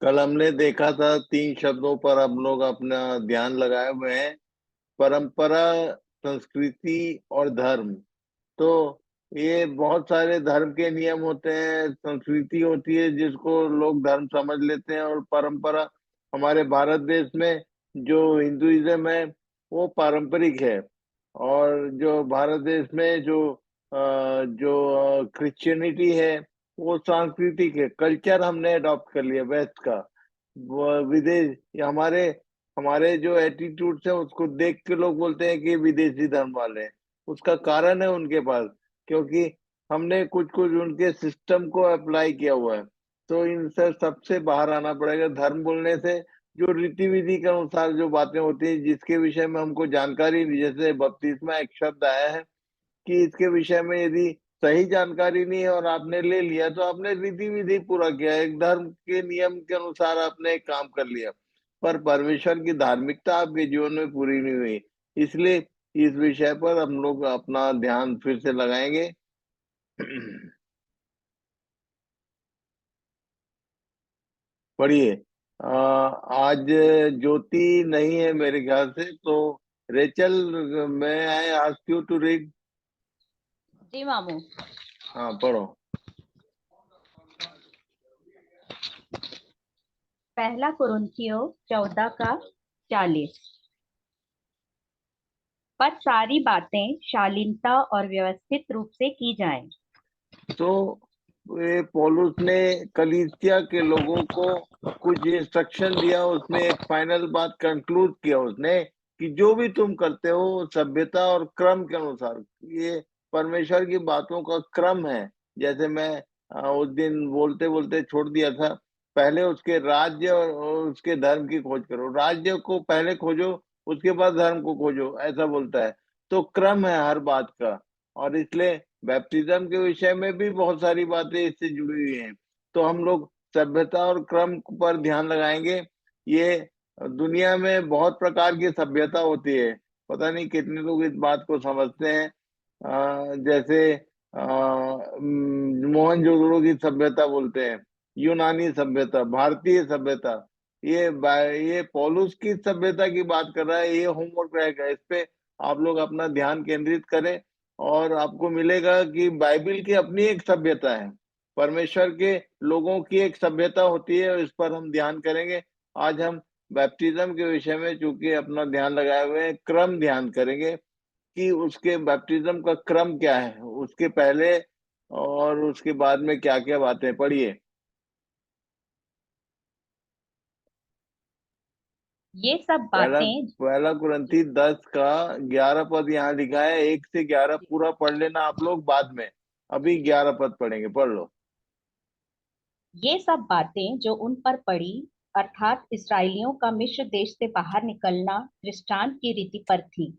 कल हमने देखा था 3 शब्दों पर हम लोग अपना ध्यान लगाए हुए हैं। परंपरा, संस्कृति और धर्म। तो ये बहुत सारे धर्म के नियम होते हैं, संस्कृति होती है जिसको लोग धर्म समझ लेते हैं, और परंपरा हमारे भारत देश में जो हिंदुइज्म है वो पारंपरिक है। और जो भारत देश में जो क्रिश्चियनिटी है वो सांस्कृतिक है। कल्चर हमने अडॉप्ट कर लिया वेस्ट का। वो विदेश हमारे हमारे जो एटीट्यूड है उसको देख के लोग बोलते हैं कि विदेशी धर्म वाले हैं। उसका कारण है उनके पास, क्योंकि हमने कुछ कुछ उनके सिस्टम को अप्लाई किया हुआ है। तो इनसे सबसे बाहर आना पड़ेगा। धर्म बोलने से जो रीति विधि के अनुसार जो बातें होती हैं, जिसके विषय में हमको जानकारी नहीं, जैसे बपतिस्मा एक शब्द आया है कि इसके विषय में यदि सही जानकारी नहीं है और आपने ले लिया तो आपने रीति विधि पूरा किया, एक धर्म के नियम के अनुसार आपने एक काम कर लिया, पर परमेश्वर की धार्मिकता आपके जीवन में पूरी नहीं हुई। इसलिए इस विषय पर हम लोग अपना ध्यान फिर से लगाएंगे। पढ़िए। आज ज्योति नहीं है मेरे ख्याल से, तो रेचल, मैं I ask you to read. जी मामू। हाँ, पढ़ो। पहला कुरिन्थियों 14 का 40। पर सारी बातें शालीनता और व्यवस्थित रूप से की जाएं। तो ये पौलुस ने कलीसिया के लोगों को कुछ इंस्ट्रक्शन दिया, उसमें एक फाइनल बात कंक्लूड किया उसने कि जो भी तुम करते हो सभ्यता और क्रम के अनुसार। ये परमेश्वर की बातों का क्रम है। जैसे मैं उस दिन बोलते बोलते छोड़ दिया था, पहले उसके राज्य और उसके धर्म की खोज करो। राज्य को पहले खोजो, उसके बाद धर्म को खोजो, ऐसा बोलता है। तो क्रम है हर बात का। और इसलिए बैप्टिज्म के विषय में भी बहुत सारी बातें इससे जुड़ी हुई हैं। तो हम लोग सभ्यता और क्रम पर ध्यान लगाएंगे। ये दुनिया में बहुत प्रकार की सभ्यता होती है, पता नहीं कितने लोग इस बात को समझते हैं। जैसे मोहनजोदड़ो की सभ्यता बोलते हैं, यूनानी सभ्यता, भारतीय सभ्यता। ये पौलुस की सभ्यता की बात कर रहा है। ये होमवर्क रहेगा, इस पे आप लोग अपना ध्यान केंद्रित करें और आपको मिलेगा कि बाइबल की अपनी एक सभ्यता है, परमेश्वर के लोगों की एक सभ्यता होती है, और इस पर हम ध्यान करेंगे। आज हम बैप्टिज्म के विषय में चूंकि अपना ध्यान लगाए हुए हैं, क्रम ध्यान करेंगे कि उसके बैप्टिज्म का क्रम क्या है, उसके पहले और उसके बाद में क्या क्या बातें। पढ़िए। ये सब पहला बातें। पहला कुरिन्थी 10 का 11 पद यहाँ लिखा है। 1 से 11 पूरा पढ़ लेना आप लोग, बाद में अभी 11 पद पढ़ेंगे, पढ़ लो। ये सब बातें जो उन पर पड़ी, अर्थात इसराइलियों का मिस्र देश से बाहर निकलना दृष्टांत की रीति पर थी।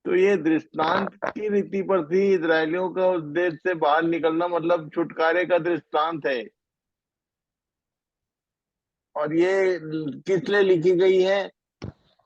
तो ये दृष्टांत की रीति पर थी। इजरायलियों का उस देश से बाहर निकलना मतलब छुटकारे का दृष्टांत है। और ये किस लिए लिखी गई है?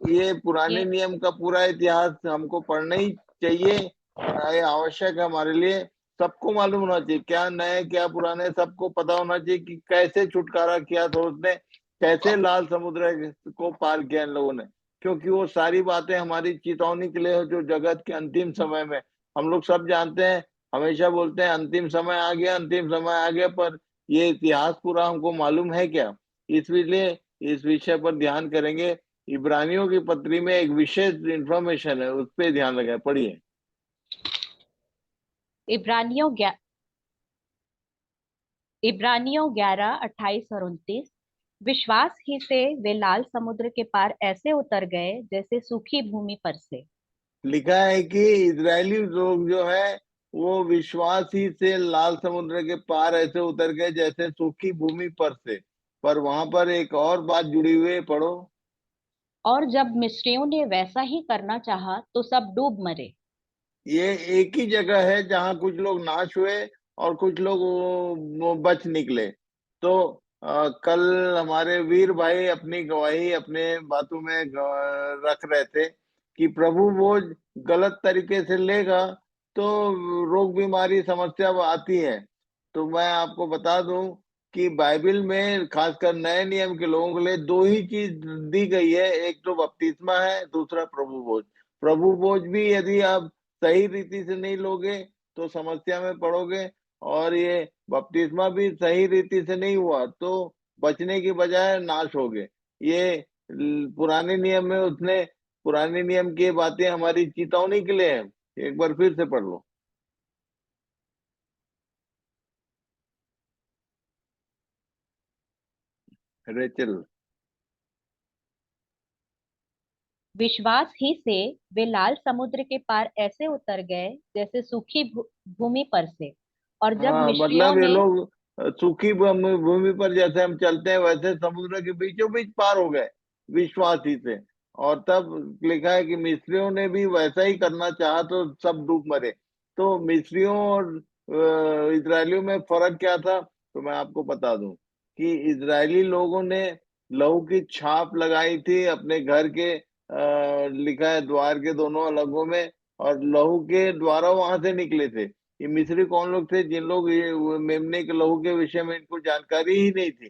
ये पुराने ये नियम का पूरा इतिहास हमको पढ़ना ही चाहिए। ये आवश्यक है हमारे लिए। सबको मालूम होना चाहिए, क्या नए क्या पुराने, सबको पता होना चाहिए कि कैसे छुटकारा किया था उसने, कैसे लाल समुद्र को पार किया इन लोगों ने। क्योंकि वो सारी बातें हमारी चेतावनी के लिए हो, जो जगत के अंतिम समय में हम लोग सब जानते हैं। हमेशा बोलते हैं अंतिम समय आ गया, अंतिम समय आ गया, पर ये इतिहास पूरा हमको मालूम है क्या? इसलिए इस विषय पर ध्यान करेंगे। इब्रानियों की पत्री में एक विशेष इंफॉर्मेशन है, उस पर ध्यान लगाए, पढ़िए। इब्रानियों इब्रानियों 11:28 और 29। विश्वास ही से वे लाल समुद्र के पार ऐसे उतर गए जैसे सूखी भूमि पर से। लिखा है कि इजरायली लोग जो है वो विश्वास ही से लाल समुद्र के पार ऐसे उतर गए जैसे सूखी भूमि पर से। पर वहां पर एक और बात जुड़ी हुई है, पढ़ो। और जब मिस्रियों ने वैसा ही करना चाहा तो सब डूब मरे। ये एक ही जगह है जहां कुछ लोग नाश हुए और कुछ लोग वो बच निकले। तो कल हमारे वीर भाई अपनी गवाही अपने बातों में रख रहे थे कि प्रभु वो गलत तरीके से लेगा तो रोग बीमारी समस्या वो आती है। तो मैं आपको बता दूं कि बाइबल में खासकर नए नियम के लोगों के लिए दो ही चीज दी गई है, एक तो बपतिस्मा है, दूसरा प्रभु भोज। प्रभु भोज भी यदि आप सही रीति से नहीं लोगे तो समस्या में पड़ोगे, और ये बपतिस्मा भी सही रीति से नहीं हुआ तो बचने की बजाय नाश होगे। ये पुराने नियम में उसने पुराने नियम की बातें हमारी चेतावनी के लिए है। एक बार फिर से पढ़ लो। रेचल। विश्वास ही से वे लाल समुद्र के पार ऐसे उतर गए जैसे सूखी भूमि पर से। और जब हाँ, मिस्रियों मतलब ये ने लोग सूखी भूमि पर जैसे हम चलते हैं वैसे समुद्र के बीचों बीच पार हो गए विश्वास ही से। और तब लिखा है कि मिस्रियों ने भी वैसा ही करना चाहा तो सब डूब मरे। तो मिस्रियों और इजरायलियों में फर्क क्या था, तो मैं आपको बता दूं कि इजरायली लोगों ने लहू की छाप लगाई थी अपने घर के लिखा है द्वार के दोनों अलगों में, और लहू के द्वारा वहां से निकले थे। ये मिस्री कौन लोग थे? जिन लोग ये मेमने के लहू के विषय में इनको जानकारी ही नहीं थी,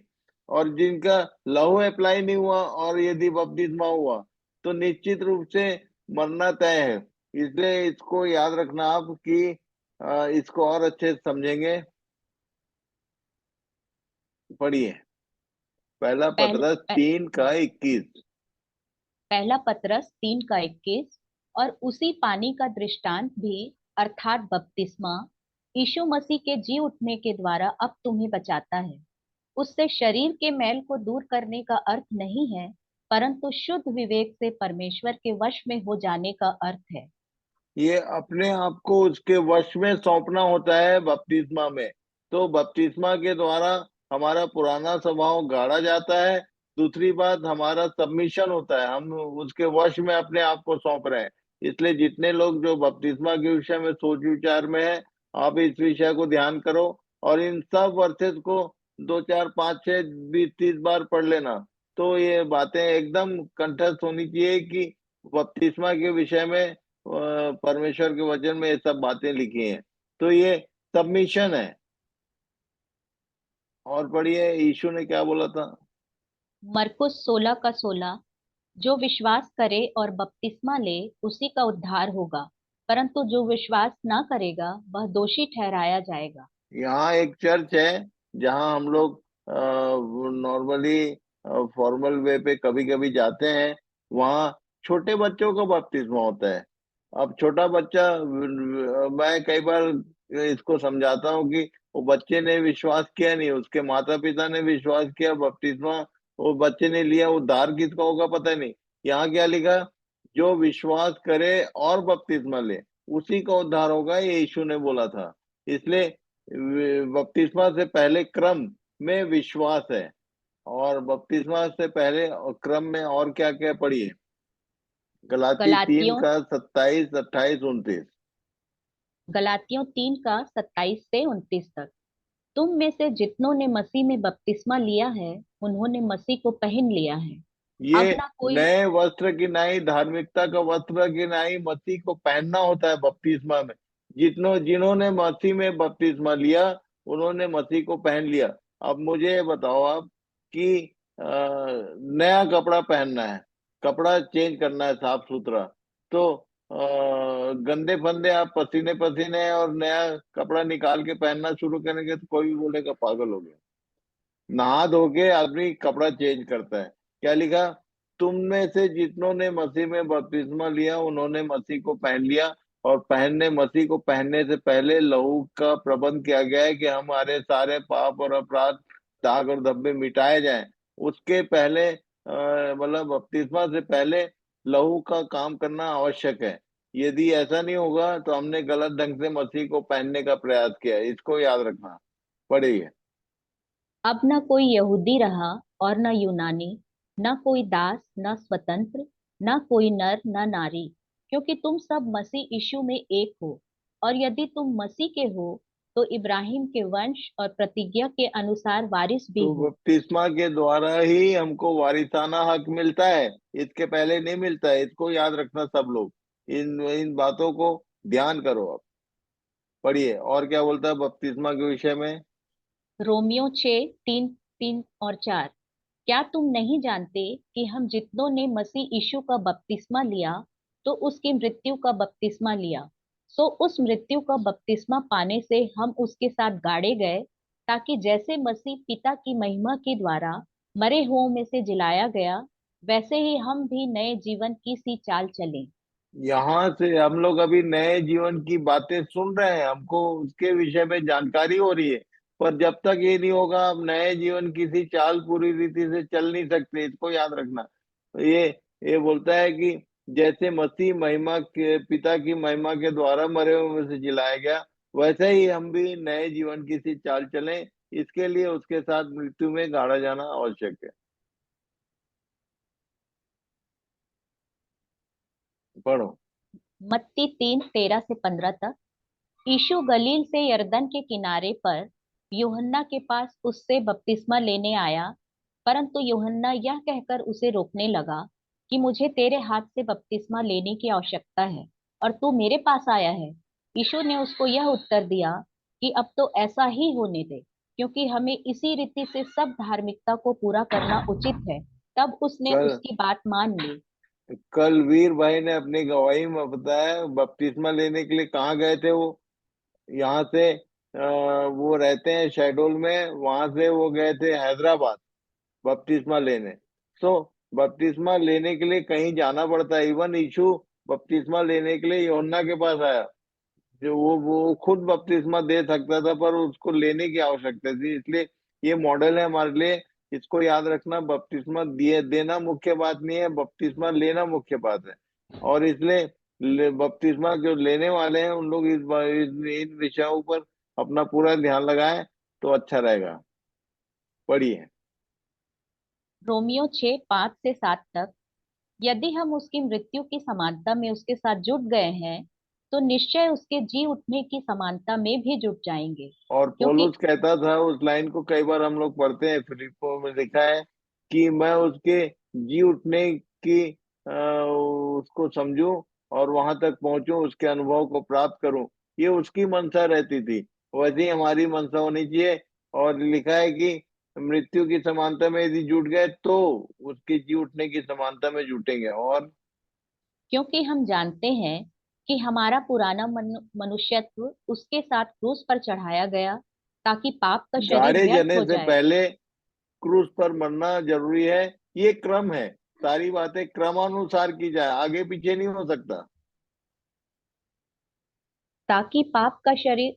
और जिनका लहू अप्लाई नहीं हुआ और यदि बपतिस्मा हुआ तो निश्चित रूप से मरना तय है। इसलिए इसको याद रखना आप कि इसको और अच्छे से समझेंगे। पढ़िए पहला पहल, पतरस प- 3 का 21। पहला पतरस 3 का 21। और उसी पानी का दृष्टांत भी अर्थात बपतिस्मा यीशु मसीह के जी उठने के द्वारा अब तुम्हें बचाता है। उससे शरीर के मैल को दूर करने का अर्थ नहीं है, परंतु शुद्ध विवेक से परमेश्वर के वश में हो जाने का अर्थ है। ये अपने आप को उसके वश में सौंपना होता है बपतिस्मा में। तो बपतिस्मा के द्वारा हमारा पुराना स्वभाव गाड़ा जाता है। दूसरी बात, हमारा सबमिशन होता है, हम उसके वश में अपने आप को सौंप रहे हैं। इसलिए जितने लोग जो बपतिस्मा के विषय में सोच विचार में है, आप इस विषय को ध्यान करो और इन सब वर्सेस को 2 4 5 6 20 30 बार पढ़ लेना। तो ये बातें एकदम कंठस्थ होनी चाहिए कि बपतिस्मा के विषय में परमेश्वर के वचन में ये सब बातें लिखी हैं। तो ये सबमिशन है। और पढ़िए यीशु ने क्या बोला था। मरकुस 16 का 16। जो विश्वास करे और बपतिस्मा ले उसी का उद्धार होगा, परंतु जो विश्वास ना करेगा वह दोषी ठहराया जाएगा। यहाँ एक चर्च है जहाँ हम लोग नॉर्मली फॉर्मल वे पे कभी कभी जाते हैं। वहाँ छोटे बच्चों का बपतिस्मा होता है। अब छोटा बच्चा, मैं कई बार इसको समझाता हूँ कि वो बच्चे ने विश्वास किया नहीं, उसके माता पिता ने विश्वास किया, बपतिस्मा वो बच्चे ने लिया, उद्धार किसका होगा पता नहीं। यहाँ क्या लिखा? जो विश्वास करे और बपतिस्मा ले उसी का उद्धार होगा, ये यीशु ने बोला था। इसलिए बपतिस्मा से पहले क्रम में विश्वास है, और बपतिस्मा से पहले क्रम में और क्या क्या पढ़िए। गलाती तीन गलातियों का 27 28 29। गलातियों 3 का 27 से 29 तक। तुम में से जितनों ने मसीह में बपतिस्मा लिया है उन्होंने मसीह को पहन लिया है। ये अब ना कोई नए वस्त्र की नाई, धार्मिकता का वस्त्र की नाई मसीह को पहनना होता है बपतिस्मा में। जिन्होंने मसीह में बपतिस्मा लिया उन्होंने मसीह को पहन लिया। अब मुझे ये बताओ आप कि नया कपड़ा पहनना है, कपड़ा चेंज करना है साफ सुथरा, तो गंदे फंदे आप पसीने पसीने और नया कपड़ा निकाल के पहनना शुरू करेंगे तो कोई भी बोलेगा पागल हो गया। नहा धो के आदमी कपड़ा चेंज करता है। क्या लिखा? तुम में से जितनों ने मसीह में बपतिस्मा लिया उन्होंने मसीह को पहन लिया। और पहनने, मसीह को पहनने से पहले लहू का प्रबंध किया गया है कि हमारे सारे पाप और अपराध, दाग और धब्बे मिटाए जाएं। उसके पहले मतलब बपतिस्मा से पहले लहू का काम करना आवश्यक है। यदि ऐसा नहीं होगा तो हमने गलत ढंग से मसीह को पहनने का प्रयास किया है। इसको याद रखना। पढ़िए। अब न कोई यहूदी रहा और न यूनानी, न कोई दास न स्वतंत्र, न कोई नर न नारी, क्योंकि तुम सब मसीह यीशु में एक हो। और यदि तुम मसीह के हो तो इब्राहिम के वंश और प्रतिज्ञा के अनुसार वारिस भी तो हो। बपतिस्मा के द्वारा ही हमको वारिसाना हक मिलता है, इसके पहले नहीं मिलता है। इसको याद रखना सब लोग। इन इन बातों को ध्यान करो आप। पढ़िए और क्या बोलता है बपतिस्मा के विषय में। रोमियो 6:3-3 और 4। क्या तुम नहीं जानते कि हम जितनों ने मसीह यीशु का बपतिस्मा लिया तो उसकी मृत्यु का बपतिस्मा लिया, सो उस मृत्यु का बपतिस्मा पाने से हम उसके साथ गाड़े गए, ताकि जैसे मसीह पिता की महिमा के द्वारा मरे हुओं में से जिलाया गया, वैसे ही हम भी नए जीवन की सी चाल चलें। यहाँ से हम लोग अभी नए जीवन की बातें सुन रहे हैं, हमको उसके विषय में जानकारी हो रही है। पर जब तक ये नहीं होगा, हम नए जीवन किसी चाल पूरी रीति से चल नहीं सकते, इसको याद रखना। तो ये बोलता है कि जैसे मसीह महिमा के पिता की महिमा के द्वारा मरे हुए में से जिलाया गया, वैसे ही हम भी नए जीवन की सी चाल चलें। इसके लिए उसके साथ मृत्यु में गाड़ा जाना आवश्यक है। पढ़ो। मत्ती 3:13-15 तक। यीशु गलील से यरदन के किनारे पर यूहन्ना के पास उससे बपतिस्मा लेने आया, परंतु यूहन्ना यह कहकर उसे रोकने लगा कि मुझे तेरे हाथ से बपतिस्मा लेने की आवश्यकता है और तू मेरे पास आया है। यीशु ने उसको यह उत्तर दिया कि अब तो ऐसा ही होने दे, क्योंकि हमें इसी रीति से सब धार्मिकता को पूरा करना उचित है। तब उसने कल उसकी बात मान ली। कल वीर भाई ने अपनी गवाही में बताया, बपतिस्मा लेने के लिए कहाँ गए थे वो। यहाँ से वो रहते हैं शहडोल में, वहां से वो गए थे हैदराबाद बपतिस्मा लेने। सो बपतिस्मा लेने के लिए कहीं जाना पड़ता है। इवन यीशु बपतिस्मा लेने के लिए योहन्ना के पास आया, जो वो खुद बपतिस्मा दे सकता था, पर उसको लेने की आवश्यकता थी। इसलिए ये मॉडल है हमारे लिए। इसको याद रखना, बपतिस्मा दिए देना मुख्य बात नहीं है, बपतिस्मा लेना मुख्य बात है। और इसलिए बपतिस्मा जो लेने वाले हैं उन लोग इन विषयों पर अपना पूरा ध्यान लगाएं तो अच्छा रहेगा। पढ़िए। रोमियो 6:5-7 तक। यदि हम उसकी मृत्यु की समानता में उसके साथ जुट गए हैं, तो निश्चय उसके जी उठने की समानता में भी जुट जाएंगे। और क्योंकि पौलुस कहता था, उस लाइन को कई बार हम लोग पढ़ते हैं, फिलिप्पो में लिखा है कि मैं उसके जी उठने की उसको समझूं और वहां तक पहुंचूं, उसके अनुभव को प्राप्त करूं। ये उसकी मनसा रहती थी, वैसे ही हमारी मनसा होनी चाहिए। और लिखा है कि मृत्यु की समानता में यदि जुट गए तो उसके जी उठने की समानता में जुटेंगे। और क्योंकि हम जानते हैं कि हमारा पुराना मनुष्यत्व उसके साथ क्रूस पर चढ़ाया गया, ताकि पाप का शरीर गाड़े व्यर्थ जाने हो से जाए। पहले क्रूस पर मरना जरूरी है। ये क्रम है, सारी बातें क्रमानुसार की जाए, आगे पीछे नहीं हो सकता। ताकि पाप का शरीर।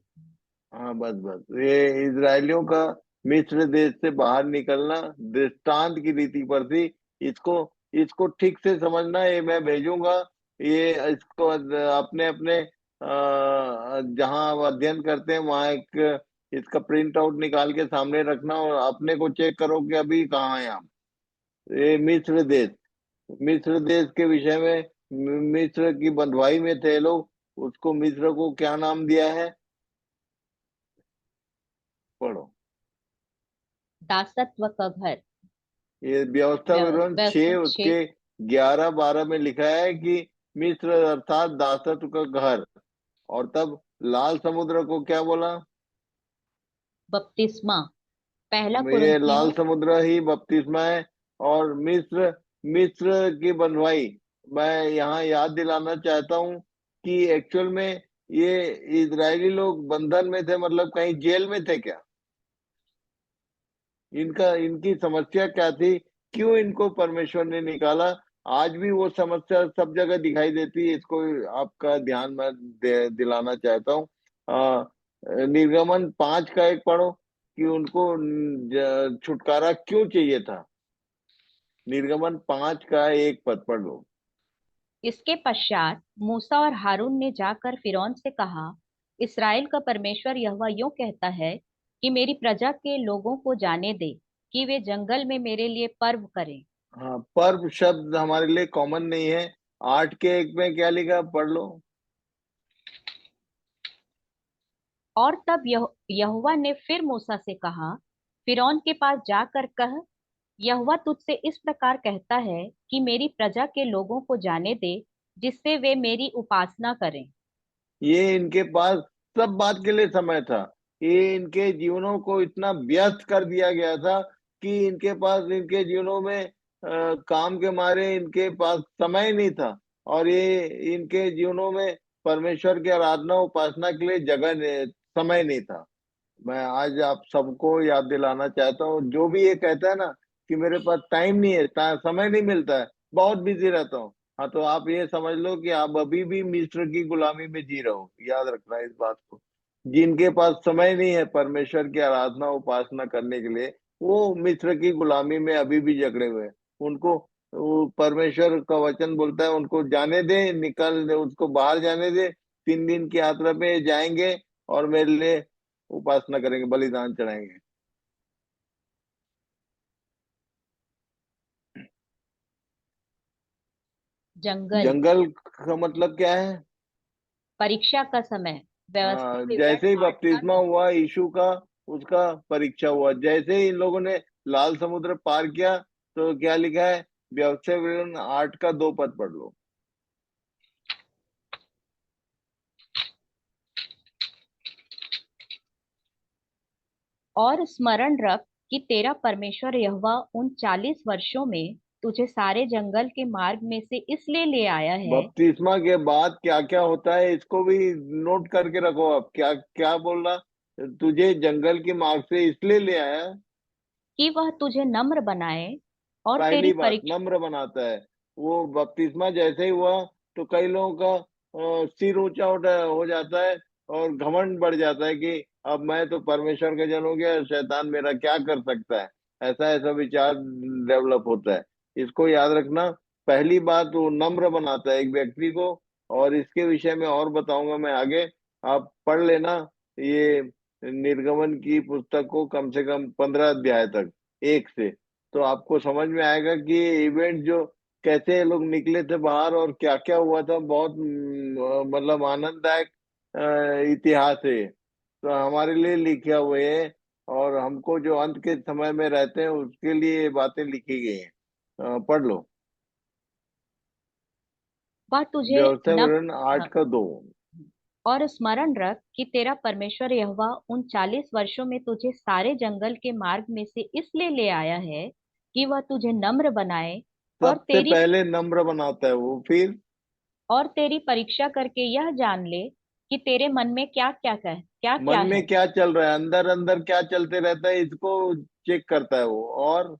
हाँ, बस बस, ये इजरायलियों का मिस्र देश से बाहर निकलना दृष्टांत की रीति पर थी। इसको इसको ठीक से समझना, ये मैं भेजूंगा। ये इसको अपने अपने जहाँ आप अध्ययन करते हैं वहाँ एक इसका प्रिंट आउट निकाल के सामने रखना और अपने को चेक करो कि अभी कहाँ है आप। ये मिस्र देश के विषय में, मिस्र की बंधुआई में थे लोग, उसको मिस्र को क्या नाम दिया है? पढ़ो। दासत्व का घर। ये व्यवस्था विवरण व्यवस्था 6 6। उसके 11-12 में लिखा है कि मिस्र अर्थात दासत्व का घर। और तब लाल समुद्र को क्या बोला? बपतिस्मा। पहला ये कुरिन्थियों। लाल समुद्र ही बपतिस्मा है। और मिस्र मिस्र की बंधुआई, मैं यहाँ याद दिलाना चाहता हूँ कि एक्चुअल में ये इजरायली लोग बंधन में थे, मतलब कहीं जेल में थे क्या? इनकी समस्या क्या थी? क्यों इनको परमेश्वर ने निकाला? आज भी वो समस्या सब जगह दिखाई देती है। इसको आपका ध्यान मैं दिलाना चाहता हूँ। निर्गमन 5 का एक पढ़ो कि उनको छुटकारा क्यों चाहिए था। निर्गमन 5 का एक पद पढ़ लो। इसके पश्चात मूसा और हारून ने जाकर फिरौन से कहा, इसराइल का परमेश्वर यहोवा यूं कहता है कि मेरी प्रजा के लोगों को जाने दे कि वे जंगल में मेरे लिए पर्व करें। हाँ, पर्व शब्द हमारे लिए कॉमन नहीं है। 8 के 1 में क्या लिखा, पढ़ लो। और तब यहोवा ने फिर मूसा से कहा, फिरौन के पास जाकर कह, यहोवा तुझसे इस प्रकार कहता है कि मेरी प्रजा के लोगों को जाने दे, जिससे वे मेरी उपासना करें। ये इनके पास सब बात के लिए समय था। ये इनके जीवनों को इतना व्यस्त कर दिया गया था कि इनके पास इनके जीवनों में काम के मारे इनके पास समय नहीं था। और ये इनके जीवनों में परमेश्वर की आराधना उपासना के लिए समय नहीं था। मैं आज आप सबको याद दिलाना चाहता हूँ, जो भी ये कहता है ना कि मेरे पास टाइम नहीं है, समय नहीं मिलता है, बहुत बिजी रहता हूँ, हाँ तो आप ये समझ लो कि आप अभी भी मिस्र की गुलामी में जी रहे हो। याद रखना इस बात को। जिनके पास समय नहीं है परमेश्वर की आराधना उपासना करने के लिए, वो मिस्र की गुलामी में अभी भी जकड़े हुए हैं। उनको वो परमेश्वर का वचन बोलता है उनको जाने दे, निकल दे, उसको बाहर जाने दे। 3 दिन की यात्रा पे जाएंगे और मेरे लिए उपासना करेंगे, बलिदान चढ़ाएंगे। जंगल। जंगल का मतलब क्या है? परीक्षा का समय। व्यवस्था विवरण जैसे ही 8 का बपतिस्मा 9। हुआ यीशु का, उसका परीक्षा हुआ। जैसे ही इन लोगों ने लाल समुद्र पार किया, तो क्या लिखा है? व्यवसाय विवरण 8 का 2 पद पढ़ लो। और स्मरण रख कि तेरा परमेश्वर यहोवा उन 40 वर्षों में तुझे सारे जंगल के मार्ग में से इसलिए ले आया है बपतिस्मा के बाद क्या क्या होता है, इसको भी नोट करके रखो। अब क्या क्या बोल रहा? तुझे जंगल की मार्ग से इसलिए ले आया। कि वह तुझे नम्र बनाए और तेरी पहली बात परीक्षा। नम्र बनाता है। वो बपतिस्मा जैसे ही हुआ, तो कई लोगों का सिर ऊंचा हो जाता है और घमंड बढ़ जाता है कि अब मैं तो परमेश्वर का जन हो गया, शैतान मेरा क्या कर सकता है। ऐसा ऐसा विचार डेवलप होता है। इसको याद रखना। पहली बात, वो नम्र बनाता है एक व्यक्ति को। और इसके विषय में और बताऊंगा मैं आगे। आप पढ़ लेना ये निर्गमन की पुस्तक को, कम से कम 15 अध्याय तक, एक से। तो आपको समझ में आएगा कि ये इवेंट जो कैसे ये लोग निकले थे बाहर और क्या क्या हुआ था। बहुत मतलब आनंददायक इतिहास है ये। तो हमारे लिए लिखे हुए है, और हमको जो अंत के समय में रहते हैं उसके लिए ये बातें लिखी गई हैं। पढ़ लो। वह तुझे व्यवसाय नम विवरण आठ हाँ। का दो और स्मरण रख कि तेरा परमेश्वर यहोवा उन 40 वर्षों में तुझे सारे जंगल के मार्ग में से इसलिए ले आया है कि वह तुझे नम्र बनाए और सबसे तेरी पहले नम्र बनाता है वो, फिर परीक्षा करके यह जान ले कि तेरे मन में क्या मन क्या में है। क्या चल रहा है, अंदर अंदर क्या चलते रहता है, इसको चेक करता है वो। और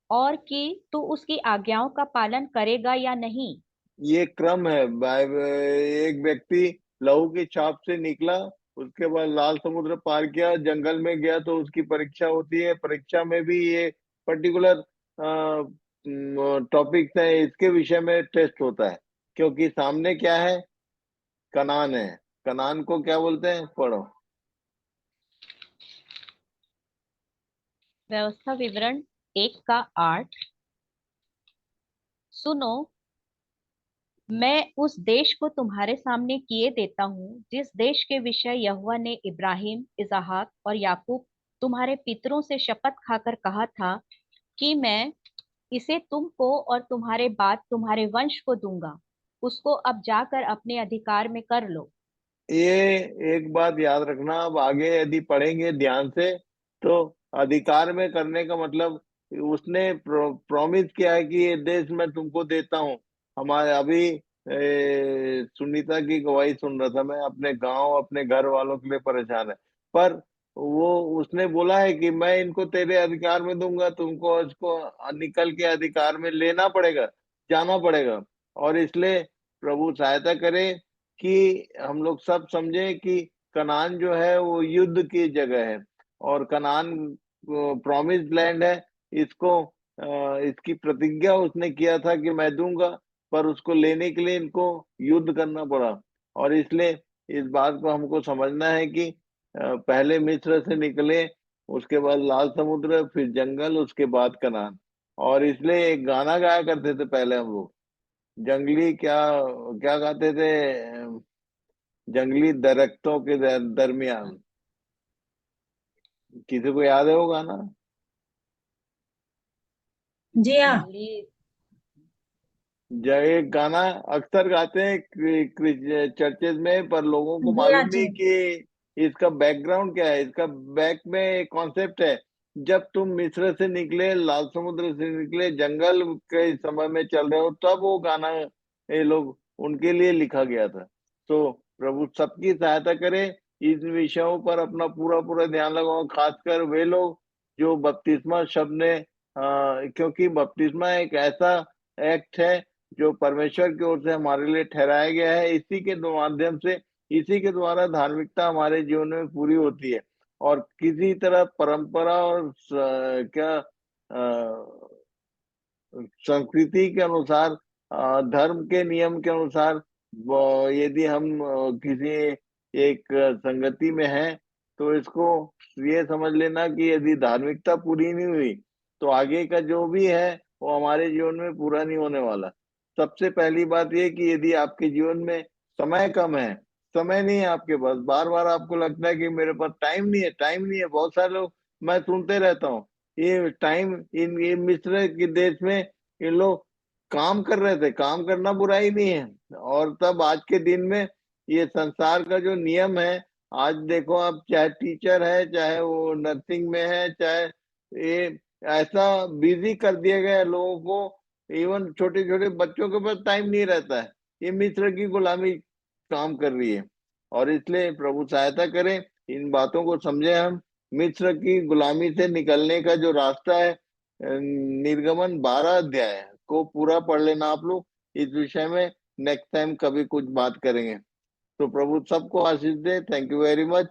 और कि तू उसकी आज्ञाओं का पालन करेगा या नहीं। ये क्रम है। एक व्यक्ति लहू की छाप से निकला, उसके बाद लाल समुद्र पार किया, जंगल में गया, तो उसकी परीक्षा होती है। परीक्षा में भी ये पर्टिकुलर टॉपिक्स है, इसके विषय में टेस्ट होता है। क्योंकि सामने क्या है? कनान है। कनान को क्या बोलते हैं? पढ़ो। व्यवस्था विवरण 1 का 8। सुनो, मैं उस देश को तुम्हारे सामने किए देता हूँ जिस देश के विषय यहोवा ने इब्राहिम, इसहाक और याकूब तुम्हारे पितरों से शपथ खाकर कहा था कि मैं इसे तुमको और तुम्हारे बाद तुम्हारे वंश को दूंगा। उसको अब जाकर अपने अधिकार में कर लो। ये एक बात याद रखना, अब आगे यदि पढ़ेंगे ध्यान से, तो अधिकार में करने का मतलब, उसने प्रॉमिस किया है कि ये देश मैं तुमको देता हूँ। हमारे अभी सुनीता की गवाही सुन रहा था मैं, अपने गांव अपने घर वालों के लिए परेशान है। पर वो उसने बोला है कि मैं इनको तेरे अधिकार में दूंगा, तुमको इसको निकल के अधिकार में लेना पड़ेगा, जाना पड़ेगा। और इसलिए प्रभु सहायता करे कि हम लोग सब समझे कि कनान जो है वो युद्ध की जगह है। और कनान प्रॉमिस्ड लैंड है। इसको इसकी प्रतिज्ञा उसने किया था कि मैं दूंगा। पर उसको लेने के लिए इनको युद्ध करना पड़ा। और इसलिए इस बात को हमको समझना है कि पहले मिस्र से निकले, उसके बाद लाल समुद्र, फिर जंगल, उसके बाद कनान। और इसलिए एक गाना गाया करते थे पहले हम लोग, जंगली क्या क्या गाते थे? जंगली दरख्तों के दरमियान। किसी को याद है वो गाना? जी हाँ। जंगली। जो एक गाना अक्सर गाते हैं चर्चेज में, पर लोगों को जी हाँ मालूम जी। नहीं कि इसका बैकग्राउंड क्या है, इसका बैक में एक कॉन्सेप्ट है। जब तुम मिस्र से निकले, लाल समुद्र से निकले, जंगल के समय में चल रहे हो, तब वो गाना ये लोग उनके लिए लिखा गया था। तो प्रभु सबकी सहायता करे, इन विषयों पर अपना पूरा पूरा ध्यान लगाओ, खासकर वे लोग जो बपतिस्मा शब्द ने क्योंकि बपतिस्मा एक ऐसा एक्ट है जो परमेश्वर की ओर से हमारे लिए ठहराया गया है। इसी के माध्यम से, इसी के द्वारा धार्मिकता हमारे जीवन में पूरी होती है। और किसी तरह परंपरा और क्या संस्कृति के अनुसार, धर्म के नियम के अनुसार यदि हम किसी एक संगति में हैं, तो इसको ये समझ लेना कि यदि धार्मिकता पूरी नहीं हुई, तो आगे का जो भी है वो हमारे जीवन में पूरा नहीं होने वाला। सबसे पहली बात ये कि यदि आपके जीवन में समय कम है, समय नहीं है आपके पास, बार बार आपको लगता है कि मेरे पास टाइम नहीं है, टाइम नहीं है। बहुत सारे लोग मैं सुनते रहता हूँ, ये टाइम, इन ये मिस्र के देश में ये लोग काम कर रहे थे। काम करना बुराई नहीं है। और तब आज के दिन में ये संसार का जो नियम है, आज देखो आप, चाहे टीचर है, चाहे वो नर्सिंग में है, चाहे ये ऐसा बिजी कर दिया गया है लोगों को, इवन छोटे छोटे बच्चों के पास टाइम नहीं रहता है। ये मिस्र की गुलामी काम कर रही है। और इसलिए प्रभु सहायता करे, इन बातों को समझे हम। मिस्र की गुलामी से निकलने का जो रास्ता है, निर्गमन 12 अध्याय को पूरा पढ़ लेना आप लोग। इस विषय में नेक्स्ट टाइम कभी कुछ बात करेंगे। तो प्रभु सबको आशीष दे। Thank you very much.